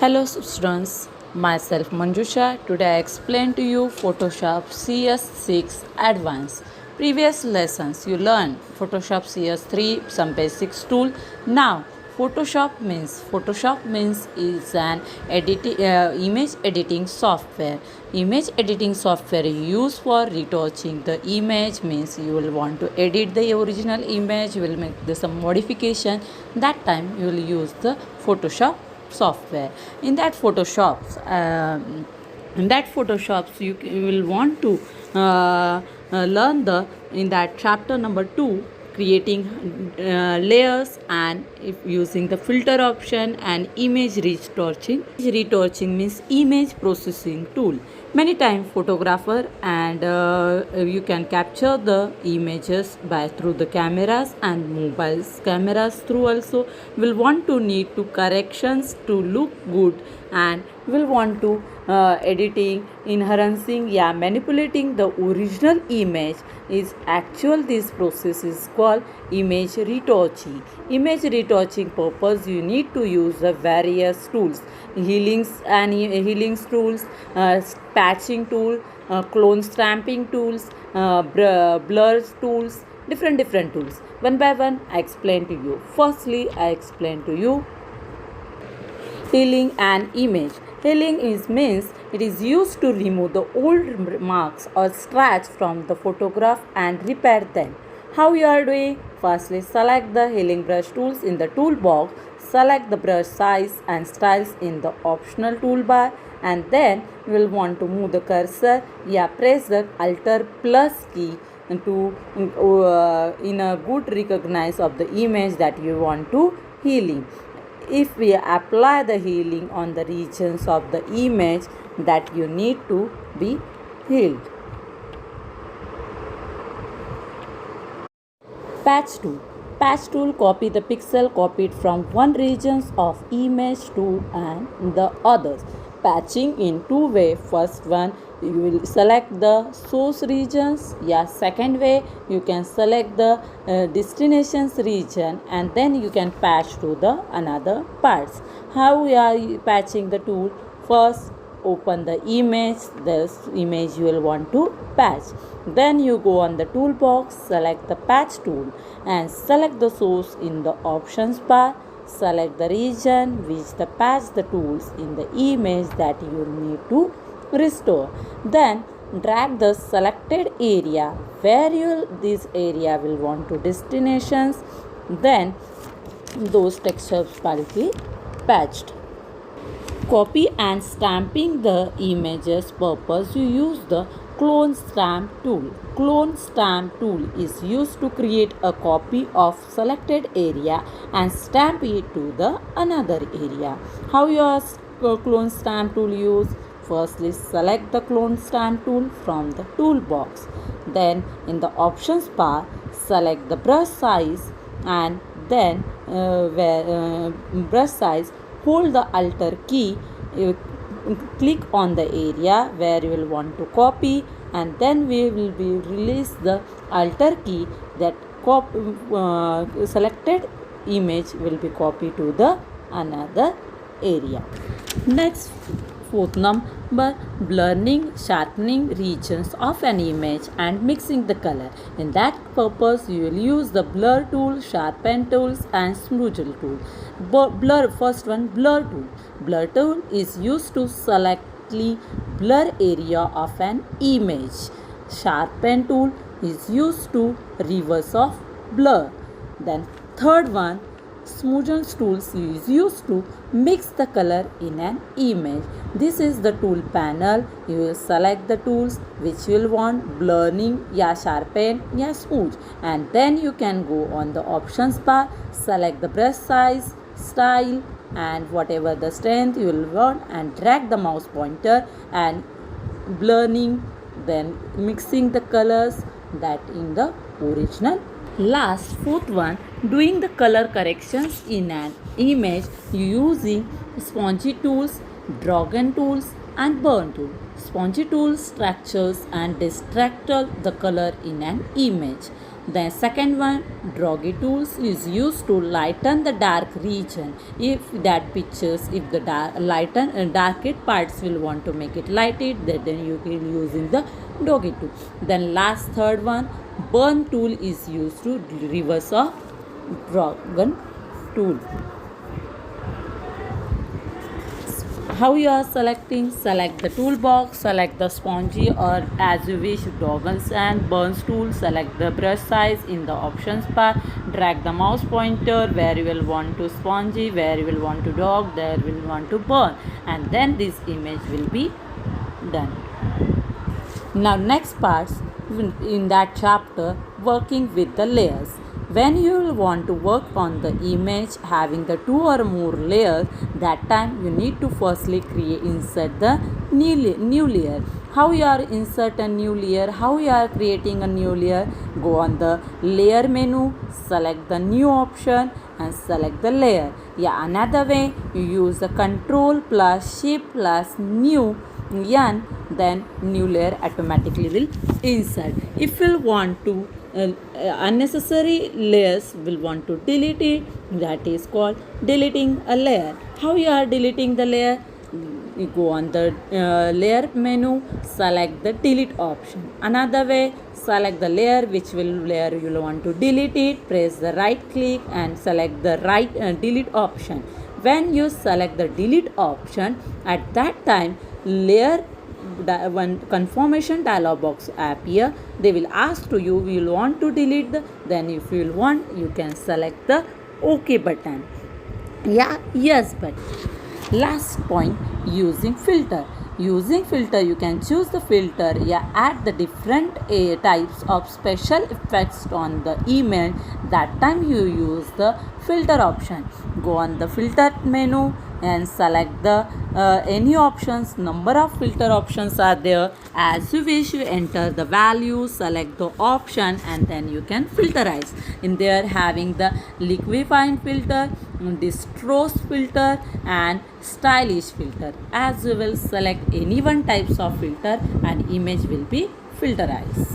Hello students, myself Manjusha. Today I explain to you Photoshop CS6 Advanced. Previous lessons you learned Photoshop CS3 some basics tool. Now Photoshop means is an image editing software. Image editing software used for retouching the image means you will want to edit the original image, you will make some modification. That time you will use the Photoshop software. In that photoshops you will want to learn the in that chapter number 2 creating layers and if using the filter option and image retouching means image processing tool. Many times photographer and you can capture the images by through the cameras and mobiles cameras through also will want to need to corrections to look good and will want to editing enhancing manipulating the original image is actual. This process is called image retouching purpose you need to use the various tools, healings tools, patching tool, clone stamping tools, blur tools, different tools. One by one I explain to you. Firstly I explain to you healing an image. Healing means it is used to remove the old marks or scratch from the photograph and repair them. How you are doing? Firstly, select the healing brush tools in the toolbox. Select the brush size and styles in the optional toolbar, and then you will want to move the cursor. Press the Alt plus key to in a good recognize of the image that you want to healing. If we apply the healing on the regions of the image that you need to be healed. Patch tool copy the pixel copied from one regions of image to and the others. Patching in two way. First one you will select the source regions. Second way you can select the destinations region and then you can patch to the another parts. How we are patching the tool? First open the image, this image you will want to patch. Then you go on the toolbox, select the patch tool and select the source in the options bar. Select the region which the patch the tools in the image that you need to restore. Then drag the selected area where this area will want to destinations. Then those textures will be patched. Copy and stamping the images purpose you use the clone stamp tool. Clone stamp tool is used to create a copy of selected area and stamp it to the another area. How your clone stamp tool use? Firstly select the clone stamp tool from the toolbox. Then in the options bar select the brush size and then brush size, hold the Alt key, click on the area where you will want to copy and then we will be release the Alt key that selected image will be copied to the another area. Next, fourth number, blurring, sharpening regions of an image and mixing the color. In that purpose, you will use the blur tool, sharpen tools and smudge tool. First one, blur tool. Blur tool is used to selectively blur area of an image. Sharpen tool is used to reverse of blur. Then third one, smudge tools is used to mix the color in an image. This is the tool panel. You will select the tools which you will want, blurring, sharpen, smudge, and then you can go on the options bar, select the brush size, style and whatever the strength you will want and drag the mouse pointer and blurring, then mixing the colors that in the original. Last, fourth one, doing the color corrections in an image using spongy tools, dragon tools and burn tool. Spongy tools structures and distract the color in an image. Then second one, Drogi tools is used to lighten the dark region. If that pictures, if the darkest parts will want to make it lighted, then you can using the Drogi tool. Then last third one, burn tool is used to reverse a Drogon tool. How you are selecting? Select the toolbox, select the spongy or as you wish doggles and burns tool, select the brush size in the options bar, drag the mouse pointer where you will want to spongy, where you will want to dog, there you will want to burn, and then this image will be done. Now next parts in that chapter, working with the layers. When you will want to work on the image having the 2 or more layers, that time you need to firstly insert the new layer. How you are insert a new layer? How you are creating a new layer? Go on the layer menu, select the new option and select the layer. Yeah, another way you use the control plus shift plus new n, then new layer automatically will insert. If you want to unnecessary layers will want to delete it, that is called deleting a layer. How you are deleting the layer? You go on the layer menu, select the delete option. Another way, select the layer layer you will want to delete it, press the right click and select the right delete option. When you select the delete option, at that time layer one confirmation dialog box appear. They will ask to you will want to delete then if you will want you can select the OK button. Yeah, yes button. Last point, using filter. Using filter you can choose the filter, add the different types of special effects on the image. That time you use the filter option. Go on the filter menu and select the any options. Number of filter options are there. As you wish, you enter the value, select the option and then you can filterize. In there having the liquefying filter, distress filter and stylish filter. As you will select any one types of filter and image will be filterized.